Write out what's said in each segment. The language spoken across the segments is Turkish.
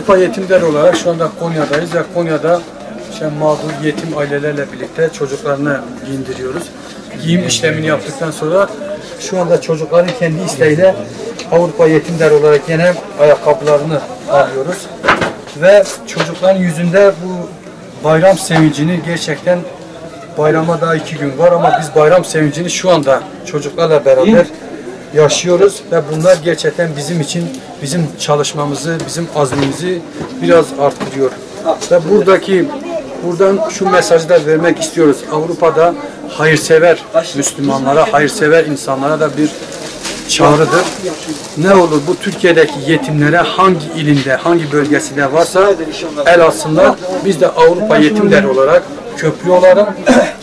Avrupa Yetim Derneği olarak şu anda Konya'dayız ve Konya'da mağdur yetim ailelerle birlikte çocuklarını giyindiriyoruz. Giyim işlemini yaptıktan sonra şu anda çocukların kendi isteğiyle Avrupa Yetim Derneği olarak yine ayakkabılarını alıyoruz. Ve çocukların yüzünde bu bayram sevincini gerçekten bayrama daha 2 gün var ama biz bayram sevincini şu anda çocuklarla beraber yaşıyoruz ve bunlar gerçekten bizim için bizim çalışmamızı, bizim azmimizi biraz arttırıyor. Ve buradan şu mesajı da vermek istiyoruz. Avrupa'da hayırsever Müslümanlara, hayırsever insanlara da bir çağrıdır. Ne olur bu Türkiye'deki yetimlere hangi ilinde, hangi bölgesinde varsa el alsınlar. Biz de Avrupa Yetim Derneği olarak köprü olalım.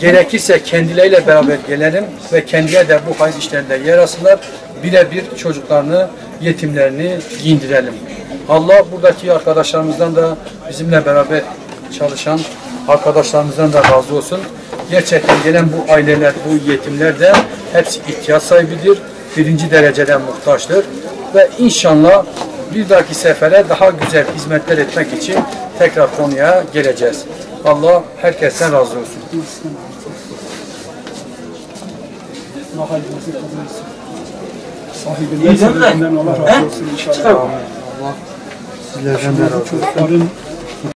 Gerekirse kendileriyle beraber gelelim ve kendileri de bu hayır işlerinde yer alsınlar. Birebir çocuklarını, yetimlerini giyindirelim. Allah buradaki arkadaşlarımızdan da bizimle beraber çalışan arkadaşlarımızdan da razı olsun. Gerçekten gelen bu aileler, bu yetimler de hepsi ihtiyaç sahibidir. 1. dereceden muhtaçtır. Ve inşallah bir dahaki sefere daha güzel hizmetler etmek için tekrar Konya'ya geleceğiz. Allah herkesten razı olsun. Sahibinden Allah razı olsun inşallah. Allah sizlerden de razı olsun.